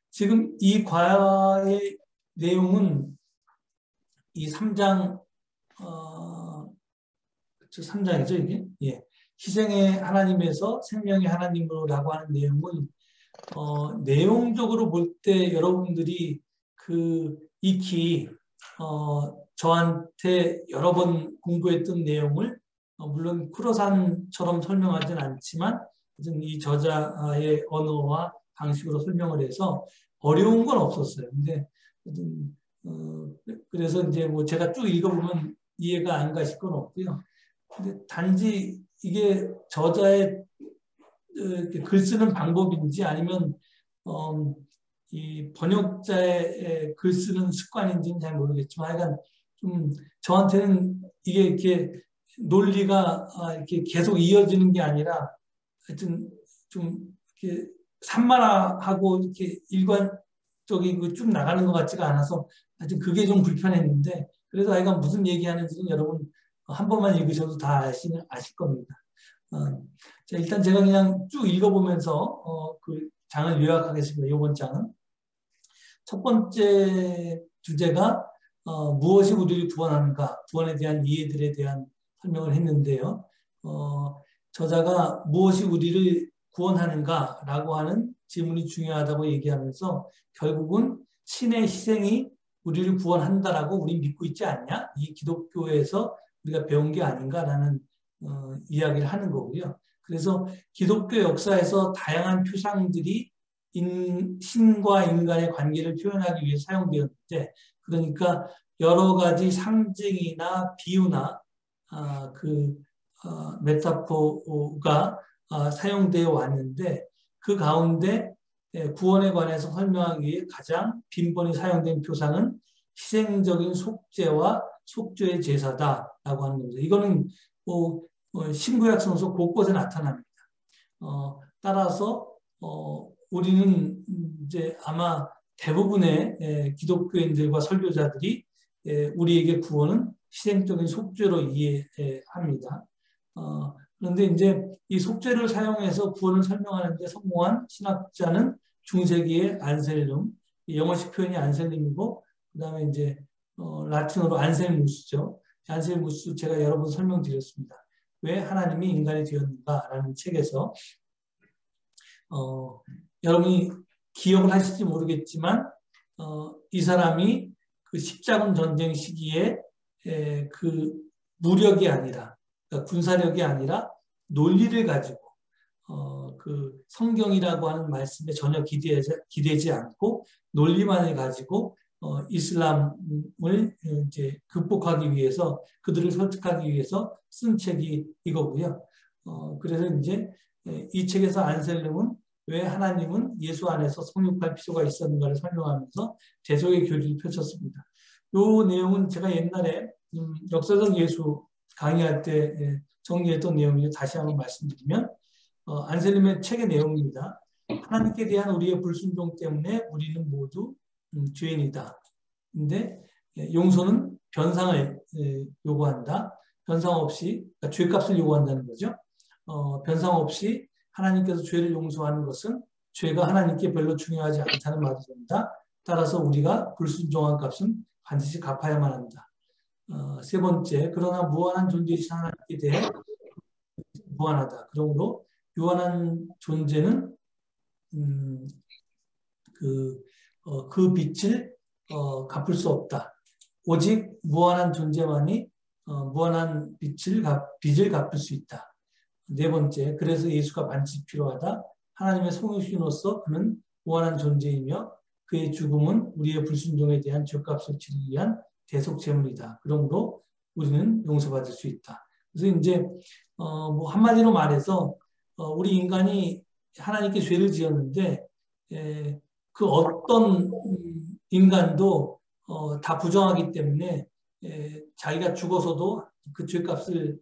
지금 이 과의 내용은 이 3장, 3장이죠, 이게? 예. 희생의 하나님에서 생명의 하나님으로라고 하는 내용은, 내용적으로 볼 때 여러분들이 익히, 저한테 여러 번 공부했던 내용을, 물론 쿠로산처럼 설명하진 않지만, 이 저자의 언어와 방식으로 설명을 해서 어려운 건 없었어요. 근데, 그래서 이제 뭐 제가 쭉 읽어보면 이해가 안 가실 건 없고요. 근데 단지 이게 저자의 글 쓰는 방법인지 아니면 이 번역자의 글 쓰는 습관인지는 잘 모르겠지만 하여간 좀 저한테는 이게 이렇게 논리가 이렇게 계속 이어지는 게 아니라 하여튼 좀 이렇게 산만하고 이렇게 일관적이고 쭉 나가는 것 같지가 않아서 하여튼 그게 좀 불편했는데 그래서 하여간 무슨 얘기하는지는 여러분 한 번만 읽으셔도 다 아실 겁니다. 자, 일단 제가 그냥 쭉 읽어보면서 그 장을 요약하겠습니다. 이번 장은. 첫 번째 주제가 무엇이 우리를 구원하는가, 구원에 대한 이해들에 대한 설명을 했는데요. 저자가 무엇이 우리를 구원하는가라고 하는 질문이 중요하다고 얘기하면서 결국은 신의 희생이 우리를 구원한다라고 우리 믿고 있지 않냐? 이 기독교에서 우리가 배운 게 아닌가라는 이야기를 하는 거고요. 그래서 기독교 역사에서 다양한 표상들이 신과 인간의 관계를 표현하기 위해 사용되었는데, 그러니까 여러 가지 상징이나 비유나 메타포가 사용되어 왔는데, 그 가운데 구원에 관해서 설명하기 위해 가장 빈번히 사용된 표상은 희생적인 속죄와 속죄의 제사다라고 하는 겁니다. 이거는 신구약 성서 곳곳에 나타납니다. 따라서 우리는 이제 아마 대부분의 기독교인들과 설교자들이 우리에게 구원은 희생적인 속죄로 이해합니다. 그런데 이제 이 속죄를 사용해서 구원을 설명하는 데 성공한 신학자는 중세기의 안셀름, 영어식 표현이 안셀름이고, 그 다음에 이제 라틴어로 안셀무스죠. 안셀무스 제가 여러 번 설명드렸습니다. 왜 하나님이 인간이 되었는가라는 책에서 여러분이 기억을 하실지 모르겠지만 이 사람이 그 십자군 전쟁 시기에 그 무력이 아니라 그러니까 군사력이 아니라 논리를 가지고 그 성경이라고 하는 말씀에 전혀 기대지 않고 논리만을 가지고 이슬람을 이제 극복하기 위해서 그들을 설득하기 위해서 쓴 책이 이거고요. 그래서 이제 이 책에서 안셀름은 왜 하나님은 예수 안에서 성육할 필요가 있었는가를 설명하면서 대속의 교리를 펼쳤습니다. 이 내용은 제가 옛날에 역사적 예수 강의할 때 정리했던 내용을 다시 한번 말씀드리면 안셀름의 책의 내용입니다. 하나님께 대한 우리의 불순종 때문에 우리는 모두 죄인이다. 근데 용서는 변상을 요구한다. 변상 없이 그러니까 죄값을 요구한다는 거죠. 변상 없이 하나님께서 죄를 용서하는 것은 죄가 하나님께 별로 중요하지 않다는 말이 됩니다. 따라서 우리가 불순종한 값은 반드시 갚아야만 한다. 세 번째, 그러나 무한한 존재이신 하나님께 대해 무한하다. 그러므로 유한한 존재는 그 빛을 갚을 수 없다. 오직 무한한 존재만이 무한한 빚을 갚을 수 있다. 네 번째, 그래서 예수가 반드시 필요하다. 하나님의 성육신으로서 그는 무한한 존재이며 그의 죽음은 우리의 불순종에 대한 죄값을 치르기 위한 대속 제물이다. 그러므로 우리는 용서받을 수 있다. 그래서 이제 뭐 한마디로 말해서 우리 인간이 하나님께 죄를 지었는데 그 어떤 인간도 다 부정하기 때문에 자기가 죽어서도 그 죄값을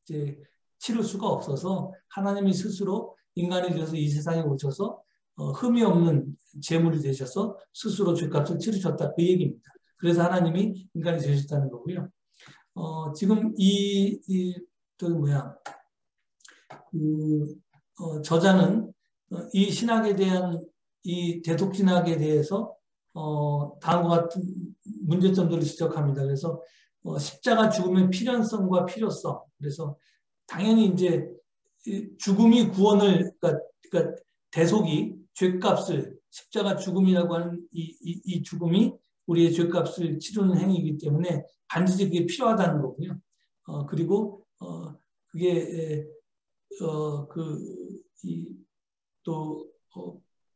이제 치를 수가 없어서 하나님이 스스로 인간이 되어서 이 세상에 오셔서 흠이 없는 제물이 되셔서 스스로 죄값을 치르셨다 그 얘기입니다. 그래서 하나님이 인간이 되셨다는 거고요. 지금 저자는 이 신학에 대한 이 대속신학에 대해서 다음과 같은 문제점들을 지적합니다. 그래서 십자가 죽음의 필연성과 필요성. 그래서 당연히 이제 죽음이 구원을 그러니까 대속이 죄값을 십자가 죽음이라고 하는 이 죽음이 우리의 죄값을 치르는 행위이기 때문에 반드시 그게 필요하다는 거고요. 그리고 그게 또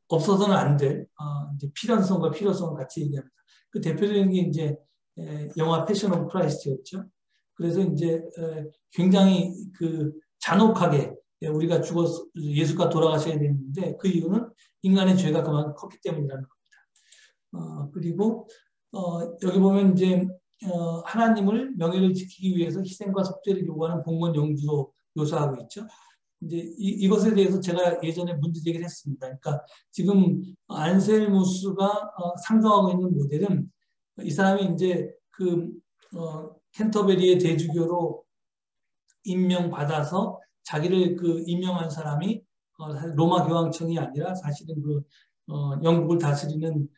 없어서는 안 될 이제 필연성과 필요성을 같이 얘기합니다. 그 대표적인 게 이제 영화 패션 오브 크라이스트였죠. 그래서 이제 굉장히 그 잔혹하게 우리가 죽어서 예수가 돌아가셔야 되는데 그 이유는 인간의 죄가 그만큼 컸기 때문이라는 겁니다. 그리고 여기 보면 이제 하나님을 명예를 지키기 위해서 희생과 속죄를 요구하는 봉헌 영주로 묘사하고 있죠. 이제 이것에 대해서 제가 예전에 문제 제기를 했습니다. 그러니까 지금 안셀무스가 상정하고 있는 모델은 이 사람이 이제 그 캔터베리의 대주교로 임명받아서 자기를 그 임명한 사람이 로마 교황청이 아니라 사실은 그 영국을 다스리는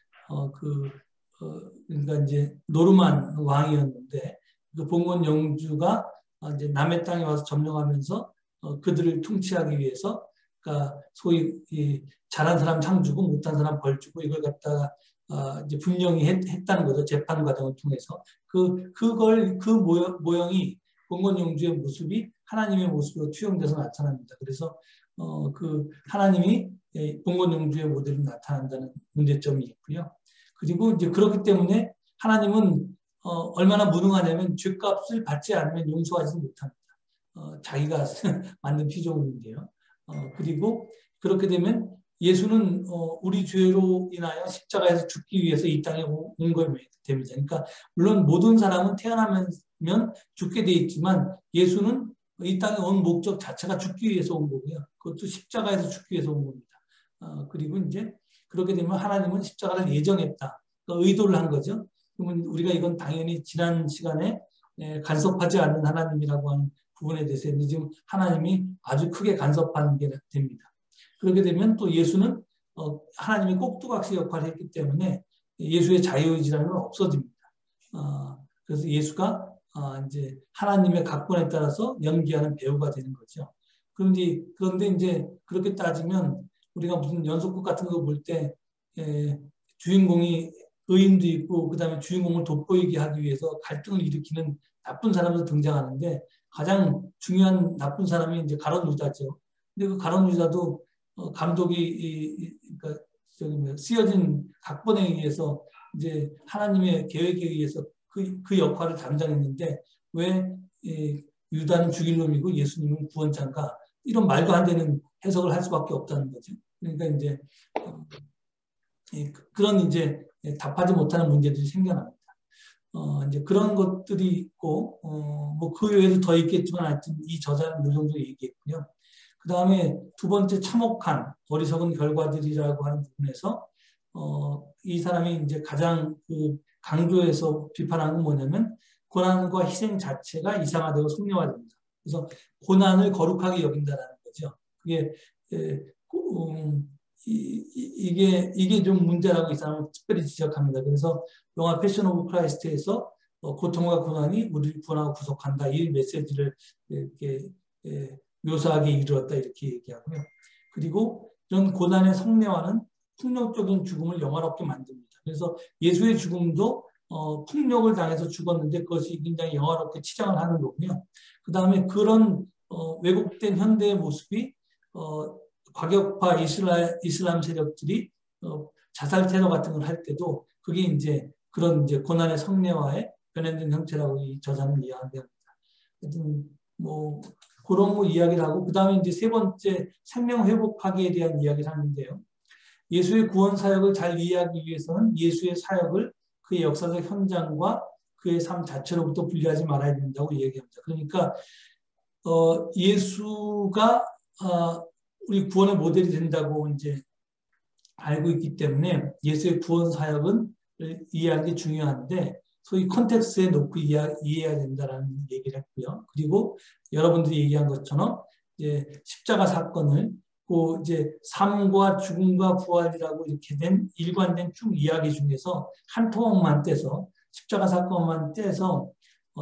그러니까 이제 노르만 왕이었는데 그 봉건 영주가 이제 남의 땅에 와서 점령하면서 그들을 통치하기 위해서 그러니까 소위 잘한 사람 상 주고 못한 사람 벌 주고 이걸 갖다가 이제 분명히 했다는 거죠. 재판 과정을 통해서 그 모형이 봉건 영주의 모습이 하나님의 모습으로 투영돼서 나타납니다. 그래서 그 하나님이 봉건 영주의 모델로 나타난다는 문제점이 있고요. 그리고 이제 그렇기 때문에 하나님은 얼마나 무능하냐면 죄값을 받지 않으면 용서하지 못합니다. 자기가 만든 피조물인데요. 그리고 그렇게 되면 예수는 우리 죄로 인하여 십자가에서 죽기 위해서 이 땅에 온 겁니다. 그러니까 물론 모든 사람은 태어나면 죽게 돼 있지만 예수는 이 땅에 온 목적 자체가 죽기 위해서 온 거고요. 그것도 십자가에서 죽기 위해서 온 겁니다. 그리고 이제 그렇게 되면 하나님은 십자가를 예정했다. 그러니까 의도를 한 거죠. 그러면 우리가 이건 당연히 지난 시간에 간섭하지 않는 하나님이라고 하는 부분에 대해서 지금 하나님이 아주 크게 간섭하는 게 됩니다. 그렇게 되면 또 예수는 하나님이 꼭두각시 역할을 했기 때문에 예수의 자유의지라는 건 없어집니다. 그래서 예수가 이제 하나님의 각본에 따라서 연기하는 배우가 되는 거죠. 그런데 이제 그렇게 따지면 우리가 무슨 연속극 같은 거 볼 때 주인공이 의인도 있고 그다음에 주인공을 돋보이게 하기 위해서 갈등을 일으키는 나쁜 사람도 등장하는데 가장 중요한 나쁜 사람이 이제 가룟 유다죠. 근데 그 가룟 유다도 감독이 그러니까 쓰여진 각본에 의해서 이제 하나님의 계획에 의해서 그 역할을 담당했는데 왜 유다는 죽일 놈이고 예수님은 구원자인가 이런 말도 안 되는 해석을 할 수밖에 없다는 거죠. 그러니까 이제 그런 이제 답하지 못하는 문제들이 생겨납니다. 이제 그런 것들이 있고 뭐 그 외에도 더 있겠지만 하여튼 이 저자는 이 정도 얘기했고요. 그 다음에 두 번째 참혹한 어리석은 결과들이라고 하는 부분에서 이 사람이 이제 가장 그 강조해서 비판한 건 뭐냐면 고난과 희생 자체가 이상화되고 속량화됩니다. 그래서 고난을 거룩하게 여긴다라는 거죠. 그게 이게 좀 문제라고 이 사람은 특별히 지적합니다. 그래서 영화 패션 오브 크라이스트에서 고통과 고난이 우리를 구원하고 구속한다 이 메시지를 이렇게 묘사하게 이르렀다 이렇게 얘기하고요. 그리고 이런 고난의 성례화는 폭력적인 죽음을 영화롭게 만듭니다. 그래서 예수의 죽음도 폭력을 당해서 죽었는데 그것이 굉장히 영화롭게 치장을 하는 거고요. 그 다음에 그런 왜곡된 현대의 모습이 과격파 이슬람 세력들이 자살 테러 같은 걸 할 때도 그게 이제 그런 이제 고난의 성례화에 변환된 형태라고 이 저자는 이야기합니다. 하여튼 뭐 그런 거 이야기를 하고 그 다음에 이제 세 번째 생명 회복하기에 대한 이야기를 하는데요. 예수의 구원 사역을 잘 이해하기 위해서는 예수의 사역을 그의 역사적 현장과 그의 삶 자체로부터 분리하지 말아야 된다고 얘기합니다. 그러니까 예수가 우리 구원의 모델이 된다고 이제 알고 있기 때문에 예수의 구원 사역은 이해하는 게 중요한데 소위 컨텍스트에 놓고 이해해야 된다라는 얘기를 했고요. 그리고 여러분들이 얘기한 것처럼 이제 십자가 사건을 그 이제 삶과 죽음과 부활이라고 이렇게 된 일관된 쭉 이야기 중에서 한 토막만 떼서 십자가 사건만 떼서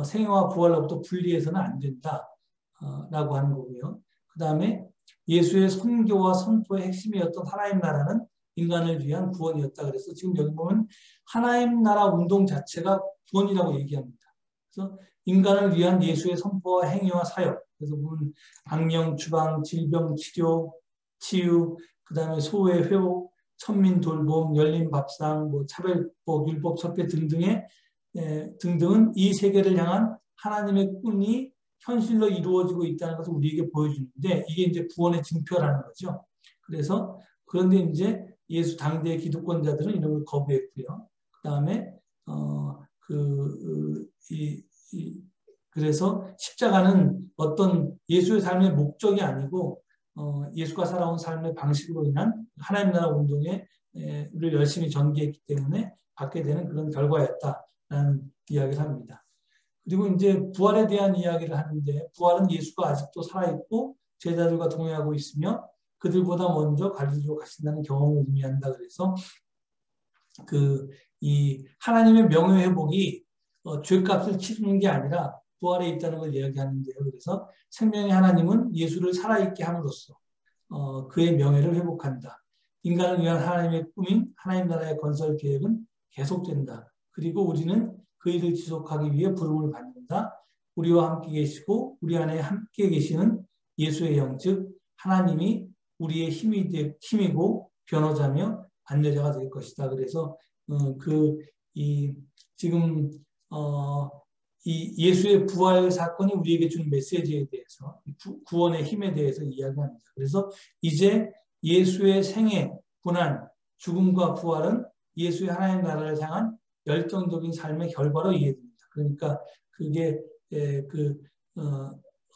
생애와 부활로부터 분리해서는 안 된다 라고 하는 거고요. 그 다음에 예수의 선교와 선포의 핵심이었던 하나님 나라는 인간을 위한 구원이었다. 그래서 지금 여기 보면 하나님 나라 운동 자체가 구원이라고 얘기합니다. 그래서 인간을 위한 예수의 선포와 행위와 사역. 그래서 보면 악령 추방, 질병 치료, 치유, 그 다음에 소외 회복, 천민 돌봄, 열린 밥상, 뭐 차별법, 율법 철폐 등등은 이 세계를 향한 하나님의 꿈이 현실로 이루어지고 있다는 것을 우리에게 보여주는데 이게 이제 구원의 증표라는 거죠. 그래서 그런데 이제 예수 당대의 기득권자들은 이런 걸 거부했고요. 그 다음에 그래서 십자가는 어떤 예수의 삶의 목적이 아니고 예수가 살아온 삶의 방식으로 인한 하나님 나라 운동을 열심히 전개했기 때문에 받게 되는 그런 결과였다라는 이야기를 합니다. 그리고 이제 부활에 대한 이야기를 하는데 부활은 예수가 아직도 살아있고 제자들과 동행하고 있으며 그들보다 먼저 갈릴리로 가신다는 경험을 의미한다. 그래서 이 하나님의 명예 회복이 죄값을 치르는 게 아니라 부활에 있다는 걸 이야기하는데요. 그래서 생명의 하나님은 예수를 살아있게 함으로써 그의 명예를 회복한다. 인간을 위한 하나님의 꿈인 하나님 나라의 건설 계획은 계속된다. 그리고 우리는 그 일을 지속하기 위해 부름을 받는다. 우리와 함께 계시고 우리 안에 함께 계시는 예수의 영, 즉 하나님이 우리의 힘이고 변호자며 안내자가 될 것이다. 그래서 지금 이 예수의 부활 사건이 우리에게 주는 메시지에 대해서 구원의 힘에 대해서 이야기합니다. 그래서 이제 예수의 생애, 고난, 죽음과 부활은 예수의 하나님 나라를 향한 열정적인 삶의 결과로 이해됩니다. 그러니까 그게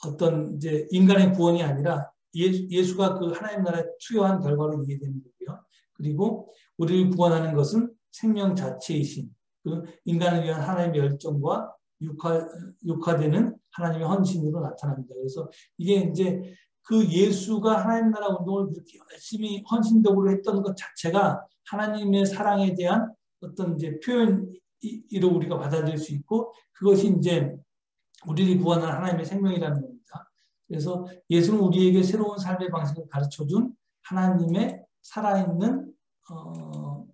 어떤 이제 인간의 구원이 아니라 예수가 그 하나님 나라에 투여한 결과로 이해되는 거고요. 그리고 우리를 구원하는 것은 생명 자체이신 그 인간을 위한 하나님의 열정과 육화되는 하나님의 헌신으로 나타납니다. 그래서 이게 이제 그 예수가 하나님 나라 운동을 그렇게 열심히 헌신적으로 했던 것 자체가 하나님의 사랑에 대한 어떤 이제 표현으로 우리가 받아들일 수 있고 그것이 이제 우리를 구원하는 하나님의 생명이라는 겁니다. 그래서 예수는 우리에게 새로운 삶의 방식을 가르쳐준 하나님의 살아있는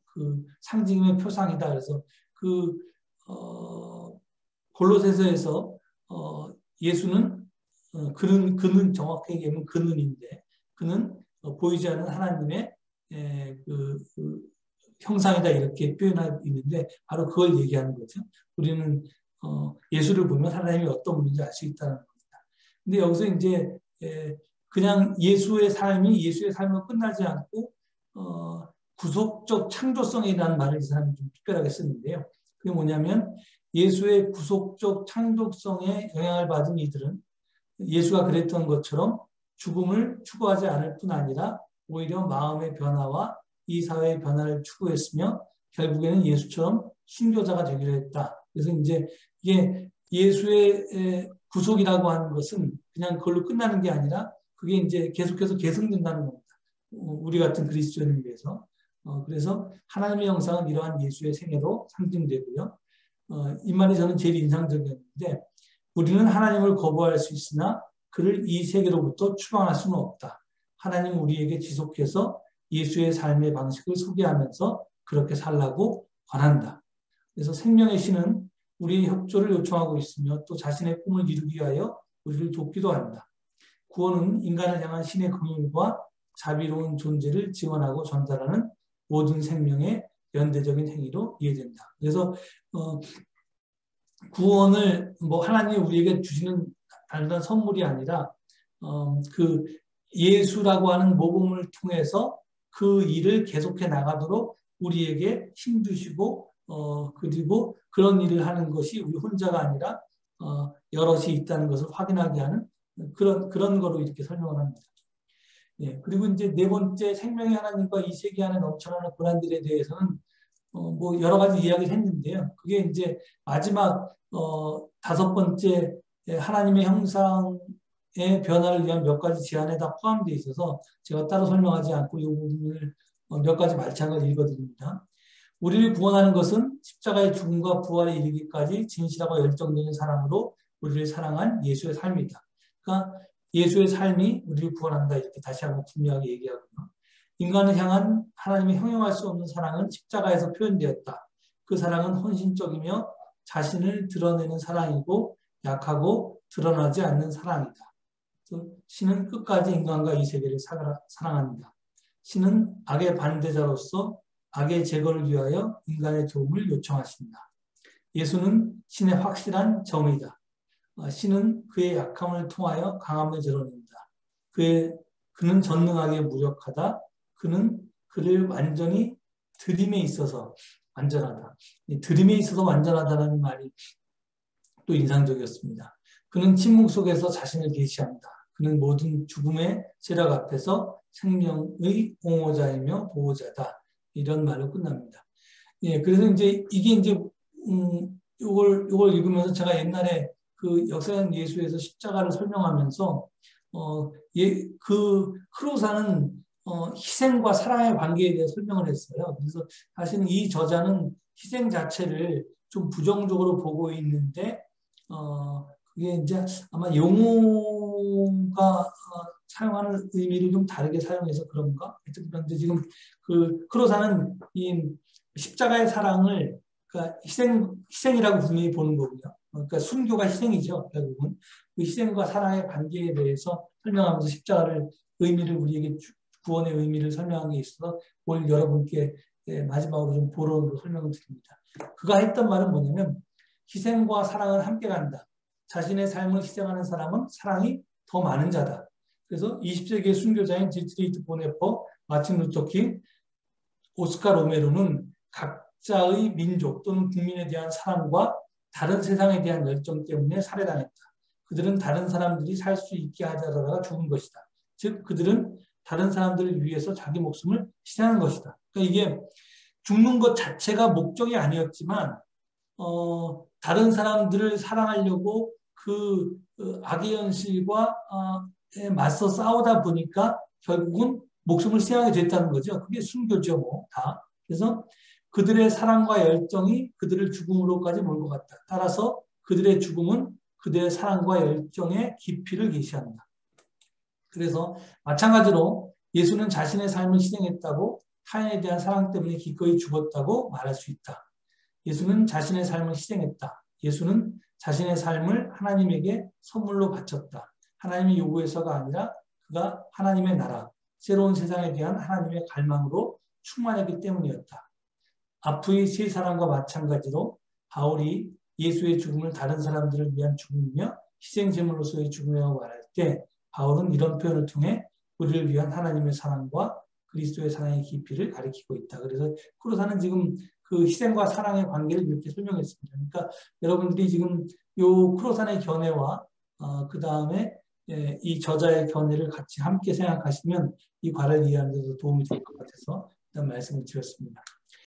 그 상징의 표상이다. 그래서 골로새서에서 예수는 그는 정확하게 얘기하면 그는인데 그는 보이지 않는 하나님의 형상이다 이렇게 표현하고 있는데 바로 그걸 얘기하는 거죠. 우리는 예수를 보면 하나님이 어떤 분인지 알 수 있다는 겁니다. 근데 여기서 이제 그냥 예수의 삶으로 끝나지 않고 구속적 창조성이라는 말을 이 사람이 좀 특별하게 쓰는데요. 그게 뭐냐면 예수의 구속적 창조성에 영향을 받은 이들은 예수가 그랬던 것처럼 죽음을 추구하지 않을 뿐 아니라 오히려 마음의 변화와 이 사회의 변화를 추구했으며 결국에는 예수처럼 순교자가 되기로 했다. 그래서 이제 이게 예수의 구속이라고 하는 것은 그냥 그걸로 끝나는 게 아니라 그게 이제 계속해서 계승된다는 겁니다. 우리 같은 그리스도인을 위해서. 그래서 하나님의 형상은 이러한 예수의 생애로 상징되고요. 이 말이 저는 제일 인상적이었는데 우리는 하나님을 거부할 수 있으나 그를 이 세계로부터 추방할 수는 없다. 하나님은 우리에게 지속해서 예수의 삶의 방식을 소개하면서 그렇게 살라고 권한다. 그래서 생명의 신은 우리의 협조를 요청하고 있으며 또 자신의 꿈을 이루기 위하여 우리를 돕기도 한다. 구원은 인간을 향한 신의 긍휼과 자비로운 존재를 지원하고 전달하는 모든 생명의 연대적인 행위로 이해된다. 그래서 구원을 하나님이 우리에게 주시는 다른 선물이 아니라 그 예수라고 하는 모범을 통해서 그 일을 계속해 나가도록 우리에게 힘 주시고 그리고 그런 일을 하는 것이 우리 혼자가 아니라 여럿이 있다는 것을 확인하게 하는 그런 거로 이렇게 설명을 합니다. 예, 그리고 이제 네 번째 생명의 하나님과 이 세계 안에 넘쳐나는 고난들에 대해서는 여러 가지 이야기를 했는데요. 그게 이제 마지막 다섯 번째 하나님의 형상을 변화를 위한 몇 가지 제안에 다 포함되어 있어서 제가 따로 설명하지 않고 이 부분을 몇 가지 마찬가지 읽어드립니다. 우리를 구원하는 것은 십자가의 죽음과 부활에 이르기까지 진실하고 열정적인 사랑으로 우리를 사랑한 예수의 삶이다. 그러니까 예수의 삶이 우리를 구원한다 이렇게 다시 한번 분명하게 얘기하고요. 인간을 향한 하나님의 형용할 수 없는 사랑은 십자가에서 표현되었다. 그 사랑은 헌신적이며 자신을 드러내는 사랑이고 약하고 드러나지 않는 사랑이다. 신은 끝까지 인간과 이 세계를 사랑합니다. 신은 악의 반대자로서 악의 제거를 위하여 인간의 도움을 요청하신다. 예수는 신의 확실한 정의다. 신은 그의 약함을 통하여 강함을 드러낸다. 그는 전능하게 무력하다. 그는 그를 완전히 드림에 있어서 완전하다. 드림에 있어서 완전하다는 말이 또 인상적이었습니다. 그는 침묵 속에서 자신을 계시한다. 그는 모든 죽음의 세력 앞에서 생명의 옹호자이며 보호자다. 이런 말로 끝납니다. 예, 그래서 이게 요걸 읽으면서 제가 옛날에 그 역사형 예수에서 십자가를 설명하면서 그 크로사는 희생과 사랑의 관계에 대해 설명을 했어요. 그래서 사실은 이 저자는 희생 자체를 좀 부정적으로 보고 있는데 그게 이제 아마 용어가 사용하는 의미를 좀 다르게 사용해서 그런가? 그런데 지금 그 크로사는 이 십자가의 사랑을 그러니까 희생이라고 분명히 보는 거고요. 그러니까 순교가 희생이죠. 결국은 그 희생과 사랑의 관계에 대해서 설명하면서 십자가를 의미를 우리에게 구원의 의미를 설명한 게 있어서 오늘 여러분께 마지막으로 좀 보론으로 설명을 드립니다. 그가 했던 말은 뭐냐면 희생과 사랑은 함께 간다. 자신의 삶을 희생하는 사람은 사랑이 더 많은 자다. 그래서 20세기의 순교자인 디트리히트 보네퍼, 마틴 루터킹, 오스카 로메로는 각자의 민족 또는 국민에 대한 사랑과 다른 세상에 대한 열정 때문에 살해당했다. 그들은 다른 사람들이 살 수 있게 하자다가 죽은 것이다. 즉 그들은 다른 사람들을 위해서 자기 목숨을 희생한 것이다. 그러니까 이게 죽는 것 자체가 목적이 아니었지만 다른 사람들을 사랑하려고 그 악의 현실과 맞서 싸우다 보니까 결국은 목숨을 희생하게 됐다는 거죠. 그게 순교죠, 뭐 다. 그래서 그들의 사랑과 열정이 그들을 죽음으로까지 몰고 갔다. 따라서 그들의 죽음은 그들의 사랑과 열정의 깊이를 계시한다. 그래서 마찬가지로 예수는 자신의 삶을 희생했다고 타인에 대한 사랑 때문에 기꺼이 죽었다고 말할 수 있다. 예수는 자신의 삶을 희생했다. 예수는 자신의 삶을 하나님에게 선물로 바쳤다. 하나님의 요구에서가 아니라 그가 하나님의 나라, 새로운 세상에 대한 하나님의 갈망으로 충만했기 때문이었다. 아프의 세 사람과 마찬가지로 바울이 예수의 죽음을 다른 사람들을 위한 죽음이며 희생제물로서의 죽음이라고 말할 때 바울은 이런 표현을 통해 우리를 위한 하나님의 사랑과 그리스도의 사랑의 깊이를 가리키고 있다. 그래서 크로사는 지금 그 희생과 사랑의 관계를 이렇게 설명했습니다. 그러니까 여러분들이 지금 요 크로산의 견해와 그 다음에 이 저자의 견해를 같이 함께 생각하시면 이 과를 이해하는 데도 도움이 될 것 같아서 일단 말씀을 드렸습니다.